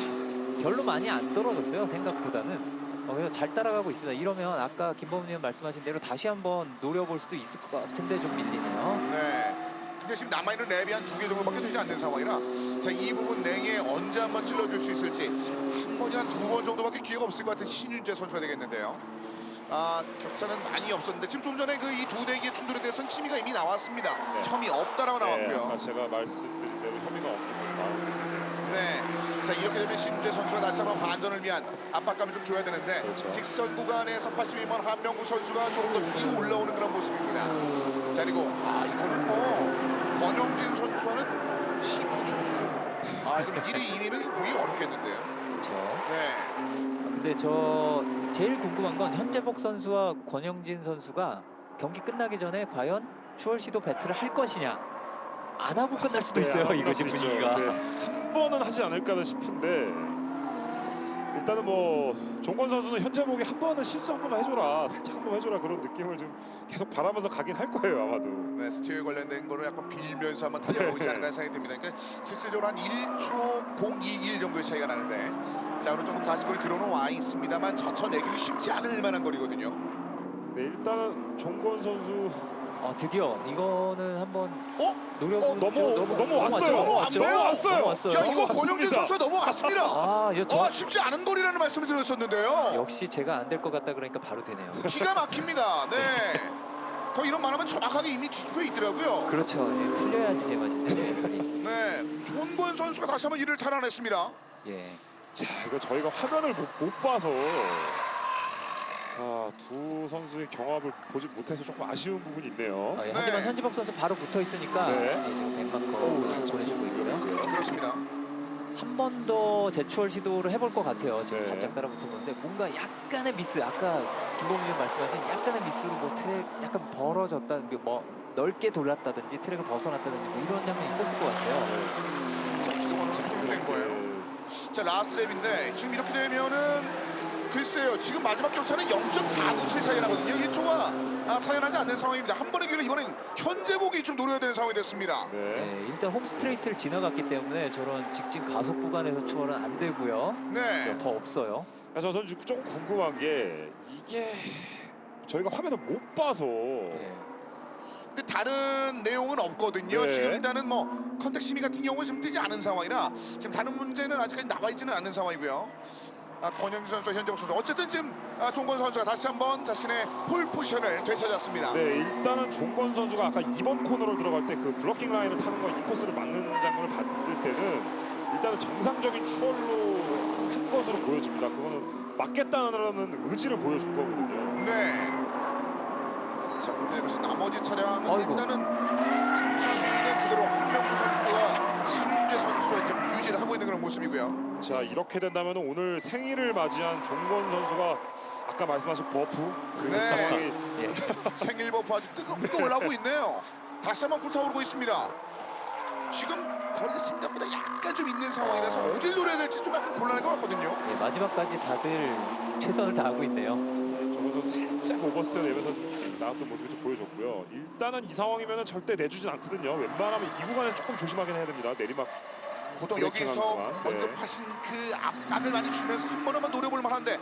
별로 많이 안 떨어졌어요. 생각보다는. 그래서 잘 따라가고 있습니다. 이러면 아까 김범민 의원 말씀하신 대로 다시 한번 노려볼 수도 있을 것 같은데 좀 밀리네요. 네. 근데 지금 남아있는 랩이 한 2개 정도밖에 되지 않는 상황이라 자, 이 부분 냉에 언제 한번 찔러줄 수 있을지 한 번이나 2번 정도밖에 기회가 없을 것 같은 신윤재 선수가 되겠는데요. 격차는 많이 없었는데 지금 좀 전에 그 이 두 대기의 충돌에 대해서는 심의가 이미 나왔습니다. 네. 혐의 없다라고 네, 나왔고요. 아까 제가 말씀드린 대로 혐의가 없는 네. 자, 이렇게 되면 신윤재 선수가 다시 한번 반전을 위한 압박감을 좀 줘야 되는데 그렇죠. 직선 구간에서 82번 한명구 선수가 조금 더 위로 올라오는 그런 모습입니다. 자, 그리고 이거는 뭐 권영진 선수와는 12초. 이건 1위, 2위는 보기 어렵겠는데요. 그렇죠. 네. 근데 저 제일 궁금한 건 현재복 선수와 권영진 선수가 경기 끝나기 전에 과연 추월 시도 배틀을 할 것이냐 안 하고 끝날 수도 있어요. 이거 지금 분위기가. 한 번은 하지 않을까 싶은데 일단은 뭐 종건 선수는 현재복이 한 번은 실수 한 번만 해줘라, 살짝 한 번 해줘라 그런 느낌을 좀 계속 바라면서 가긴 할 거예요 아마도. 네, 스티어에 관련된 거를 약간 빌면서 한번 달려보고 있지 않을까 생각이 듭니다. 그러니까 실질적으로 한 1초 021 정도의 차이가 나는데 자, 어느 정도 가시거리 들어는 와 있습니다만 젖혀내기는 쉽지 않을 만한 거리거든요. 네, 일단은 종건 선수 드디어 이거는 한번 넘어왔어요. 넘어왔어요. 야, 이거 넘어왔습니다. 권영진 선수가 넘어갔습니다. 저 쉽지 않은 거리라는 말씀을 드렸었는데요. 역시 제가 안 될 것 같다 그러니까 바로 되네요. 기가 막힙니다. 네. 거의 이런 말하면 정확하게 이미 뒤집혀 있더라고요. 그렇죠. 예, 틀려야지 제맛인데 예선이. 네. 존권 선수가 다시 한번 이를 탈환했습니다. 예. 자, 이거 저희가 화면을 못 봐서 두 선수의 경합을 보지 못해서 조금 아쉬운 부분이 있네요. 예, 하지만 현지복 선수 바로 붙어 있으니까 네. 예, 지금 100마커 보내주고 있고요. 그렇습니다. 한 번 더 재추월 시도를 해볼 것 같아요. 지금 네. 바짝 따라 붙었는데 뭔가 약간의 미스, 아까 김범민 의원 말씀하신 약간의 미스로 뭐 트랙 약간 벌어졌다, 뭐 넓게 돌았다든지 트랙을 벗어났다든지 뭐 이런 장면이 있었을 것 같아요. 자, 기가 막히게 된 거예요. 자, 라스트 랩인데 지금 이렇게 되면은 글쎄요, 지금 마지막 격차는 0.497 차이 나거든요. 1초가 차이 나지 않는 상황입니다. 한 번의 기회를 이번엔 현재복이 좀 노려야 되는 상황이 됐습니다. 네. 네, 일단 홈 스트레이트를 지나갔기 때문에 저런 직진 가속 구간에서 추월은 안 되고요. 네. 더 없어요. 저는 좀 궁금한 게 이게 저희가 화면을 못 봐서 예. 근데 다른 내용은 없거든요. 네. 지금 일단은 뭐 컨택 심의 같은 경우는 지금 뜨지 않은 상황이라 지금 다른 문제는 아직까지 나와 있지는 않은 상황이고요. 권영진 선수와 현재복 선수 어쨌든 지금 종건 선수가 다시 한번 자신의 폴 포지션을 되찾았습니다. 네, 일단은 종건 선수가 아까 2번 코너로 들어갈 때 그 블러킹 라인을 타는 거 인코스를 맞는 장면을 봤을 때는 일단은 정상적인 추월로 한 것으로 보여집니다. 그거는 맞겠다는 의지를 보여준 거거든요. 네. 자, 그렇게 되면서 나머지 차량은 아이고. 일단은 정상위는 그대로 한명구 선수와 신윤재 선수의 좀 유지를 하고 있는 그런 모습이고요. 자, 이렇게 된다면 오늘 생일을 맞이한 종건 선수가 아까 말씀하신 버프 그 네. 상황이 예. 생일 버프 아주 뜨겁게 올라오고 있네요. 다시 한번 불타오르고 있습니다. 지금 거리가 생각보다 약간 좀 있는 상황이라서 어딜 노려야 될지 좀 약간 곤란할 것 같거든요. 예, 마지막까지 다들 최선을 다하고 있네요. 종건 선수 살짝 오버스텝 내면서 좀 나왔던 모습을 좀 보여줬고요. 일단은 이 상황이면 절대 내주진 않거든요. 웬만하면 이 구간에서 조금 조심하긴 해야 됩니다. 내리막 보통 브레이킹 여기서 한동안, 네. 언급하신 그 압박을 많이 주면서 한 번만 노려볼 만한데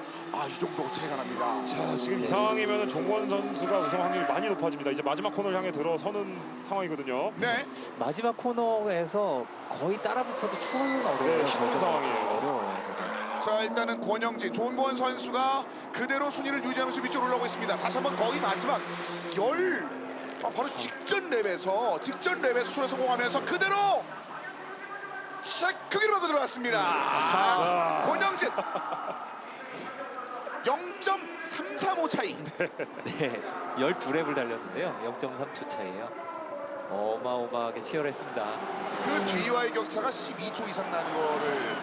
이 정도 차이가 납니다. 자, 지금 이 상황이면 종원 선수가 우승 확률이 많이 높아집니다. 이제 마지막 코너를 향해 들어서는 상황이거든요. 네, 마지막 코너에서 거의 따라붙어도 추월은 어려워요. 네, 힘든 상황이에요. 어려워요. 저거. 자 일단은 권영진, 조은권 선수가 그대로 순위를 유지하면서 위쪽으로 올라오고 있습니다. 다시 한번 거의 마지막 바로 직전 랩에서 추월 성공하면서 그대로 샥 크기로 하고 들어갔습니다. 권영진 0.335 차이. 네, 12랩을 달렸는데요. 0.3초 차이에요. 어마어마하게 치열했습니다. 그 뒤와의 격차가 12초 이상 나는 거를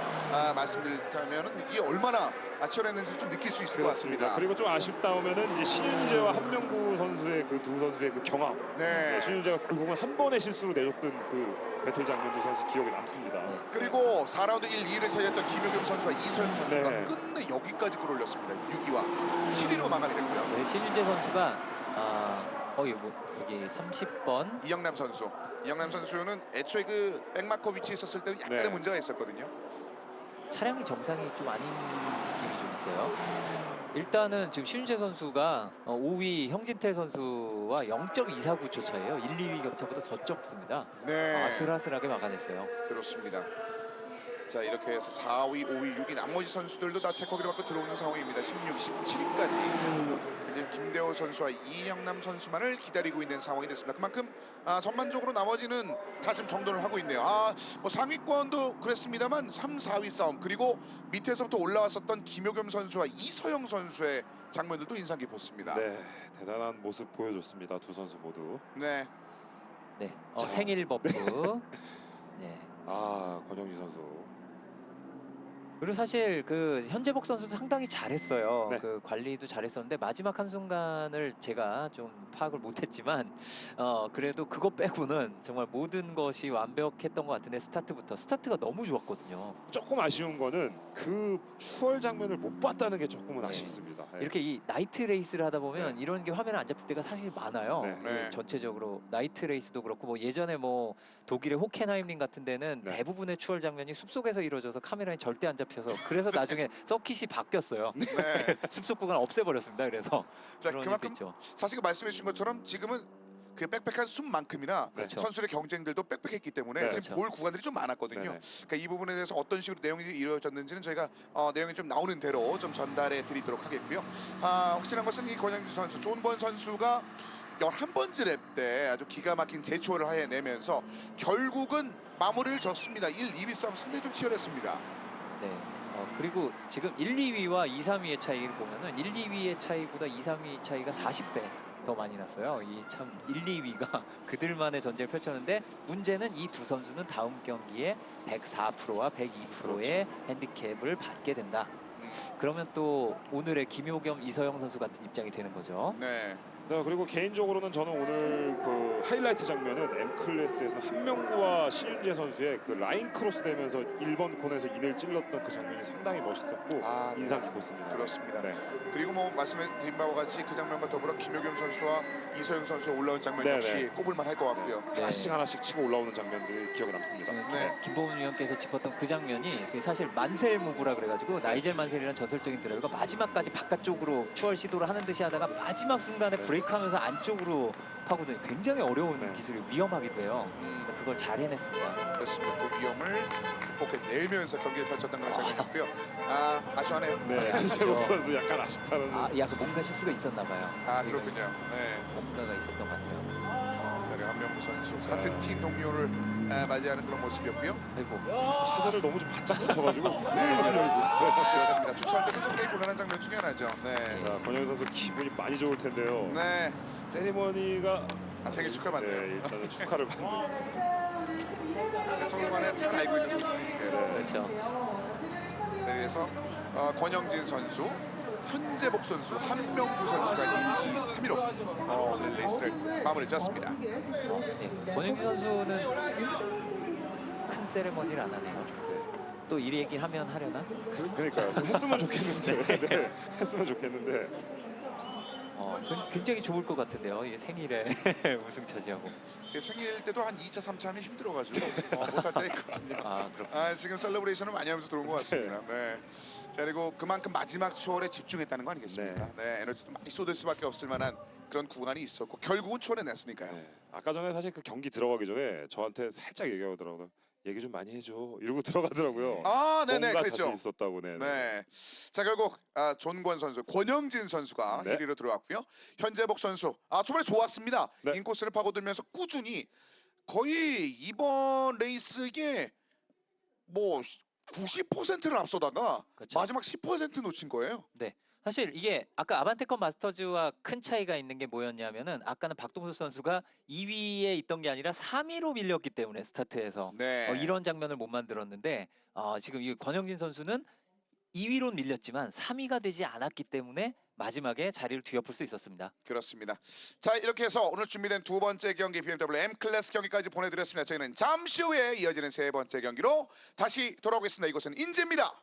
말씀드렸다면 이게 얼마나 치열했는지 좀 느낄 수 있을 것 같습니다. 그리고 좀 아쉽다면은 이제 신윤재와 한명구 선수의 그 두 선수의 그 경합. 네. 신윤재가 결국은 한 번의 실수로 내줬던 그 배틀 장면도 사실 기억에 남습니다. 네. 그리고 4라운드 1, 2위를 차지했던 김효겸 선수와 이서영 선수가 네. 끝내 여기까지 끌어올렸습니다. 6위와 7위로 마감이 됐고요. 네, 신윤재 선수가 여기 30번 이영남 선수는 애초에 그 백마커 위치에 있었을 때는 약간의 네. 문제가 있었거든요. 차량이 정상이 좀 아닌 느낌이 좀 있어요. 일단은 지금 신윤재 선수가 5위 형진태 선수와 0.249초 차이에요. 1, 2위 격차보다 더 적습니다. 네, 아슬아슬하게 막아냈어요. 그렇습니다. 자 이렇게 해서 4위, 5위, 6위 나머지 선수들도 다 체크기를 받고 들어오는 상황입니다. 16, 17위까지 이제 김대호 선수와 이영남 선수만을 기다리고 있는 상황이 됐습니다. 그만큼 전반적으로 나머지는 다 지금 정돈을 하고 있네요. 뭐 상위권도 그랬습니다만 3, 4위 싸움 그리고 밑에서부터 올라왔었던 김효겸 선수와 이서영 선수의 장면들도 인상 깊었습니다. 네, 대단한 모습 보여줬습니다. 두 선수 모두. 네. 네, 자. 생일 버프. 네. 권영진 선수. 그리고 사실 그 현재복 선수도 상당히 잘했어요. 네. 그 관리도 잘했었는데 마지막 한 순간을 제가 좀 파악을 못했지만 그래도 그거 빼고는 정말 모든 것이 완벽했던 것 같은데 스타트가 너무 좋았거든요. 조금 아쉬운 거는 그 추월 장면을 못 봤다는 게 조금은 네. 아쉽습니다. 네. 이렇게 이 나이트 레이스를 하다 보면 이런 게 화면에 안 잡힐 때가 사실 많아요. 네. 그 네. 전체적으로 나이트 레이스도 그렇고 뭐 예전에 뭐 독일의 호켄하임링 같은 데는 네. 대부분의 추월 장면이 숲속에서 이루어져서 카메라에 절대 안 잡혀서 그래서 나중에 서킷이 바뀌었어요. 네. 숲속 구간 없애버렸습니다. 그래서 자 그런 그만큼 일도 있죠. 사실 말씀해 주신 것처럼 지금은 그 빽빽한 숲만큼이나 그렇죠. 선수들의 경쟁들도 빽빽했기 때문에 네. 지금 그렇죠. 볼 구간들이 좀 많았거든요. 네네. 그러니까 이 부분에 대해서 어떤 식으로 내용이 이루어졌는지는 저희가 내용이 좀 나오는 대로 좀 전달해 드리도록 하겠고요. 확실한 것은 이 권영준 선수, 조은권 선수가 11번째 랩 때 아주 기가 막힌 제초를 해내면서 결국은 마무리를 졌습니다. 1, 2위 싸움 상당히 좀 치열했습니다. 네. 그리고 지금 1, 2위와 2, 3위의 차이를 보면은 1, 2위의 차이보다 2, 3위 차이가 40배 더 많이 났어요. 이 참 1, 2위가 그들만의 전쟁을 펼쳤는데 문제는 이 두 선수는 다음 경기에 104%와 102%의 핸디캡을 받게 된다. 그러면 또 오늘의 김효겸, 이서영 선수 같은 입장이 되는 거죠. 네. 네, 그리고 개인적으로는 저는 오늘 그 하이라이트 장면은 M 클래스에서 한명구와 신윤재 선수의 그 라인 크로스 되면서 1번 코너에서 인을 찔렀던 그 장면이 상당히 멋있었고 네. 인상 깊었습니다. 그렇습니다. 네. 그리고 뭐 말씀해 드린 바와 같이 그 장면과 더불어 김효겸 선수와 이서영 선수가 올라온 장면 네네. 역시 꼽을만 할 것 같고요. 네. 하나씩 치고 올라오는 장면들이 기억에 남습니다. 네. 김보훈 위원께서 짚었던 그 장면이 사실 만셀 무브라 그래가지고 나이젤 만셀이라는 전설적인 드라이버가 마지막까지 바깥쪽으로 추월 시도를 하는 듯이 하다가 마지막 순간에 브레이크하면서 안쪽으로 파고드는 굉장히 어려운 네. 기술이 위험하기도 해요. 근데 그걸 잘 해냈습니다. 그렇습니다. 그 위험을 극복해내면서 경기를 펼쳤던 그런 장면이었고요. 아쉬워하네요. 네, 한세록 선수 약간 아쉽다는. 약간 뭔가 실수가 있었나 봐요. 그렇군요. 네. 뭔가가 있었던 것 같아요. 자, 그리고 한명구 선수 같은 팀 동료를 맞이하는 그런 모습이었고요. 아이고. 차선을 너무 좀 바짝 붙여가지고 열고 있어요. 그렇습니다. 주차할 때도 상당히 곤란한 장면 중에 하나죠. 네. 자, 권영 선수 기분이 많이 좋을 텐데요. 네. 세리머니가 생일 축하받네요. 네, 일단은 축하를 받는. 서로 간에 잘 알고 있는 선수들이니까요. 그렇죠. 자, 그래서 권영진 선수, 현재복 선수, 한명구 선수가 1, 2, 3위로 오늘 레이스를 마무리 지었습니다. 권영진 선수는 큰 세레머니를 안 하네요. 또 이 얘기 하면 하려나? 그러니까요. 좀 했으면 좋겠는데. 네, 했으면 좋겠는데. 굉장히 좋을 것 같은데요. 이 생일에 우승 차지하고. 생일 때도 한 2차, 3차 하면 힘들어가지고 못할 때 있거든요. 그렇군요. 지금 셀러브레이션을 많이 하면서 들어온 것 같습니다. 네. 자, 그리고 그만큼 마지막 초월에 집중했다는 거 아니겠습니까? 네. 에너지도 많이 쏟을 수밖에 없을 만한 그런 구간이 있었고 결국은 초월해냈으니까요. 네. 아까 전에 사실 그 경기 들어가기 전에 저한테 살짝 얘기하더라고요. 얘기 좀 많이 해줘. 이러고 들어가더라고요. 네네, 뭔가 그랬죠. 자신 있었다고. 네. 네. 자, 결국 존권 선수, 권영진 선수가 네. 1위로 들어왔고요. 현재복 선수, 초반에 좋았습니다. 네. 인코스를 파고들면서 꾸준히 거의 이번 레이스에 뭐 90%를 앞서다가 그렇죠. 마지막 10% 놓친 거예요. 네. 사실 이게 아까 아반떼컵 마스터즈와 큰 차이가 있는 게 뭐였냐면은 아까는 박동수 선수가 2위에 있던 게 아니라 3위로 밀렸기 때문에 스타트에서 네. 이런 장면을 못 만들었는데 지금 이 권영진 선수는 2위로 밀렸지만 3위가 되지 않았기 때문에 마지막에 자리를 뒤엎을 수 있었습니다. 그렇습니다. 자, 이렇게 해서 오늘 준비된 두 번째 경기 BMW M 클래스 경기까지 보내드렸습니다. 저희는 잠시 후에 이어지는 세 번째 경기로 다시 돌아오겠습니다. 이곳은 인제입니다.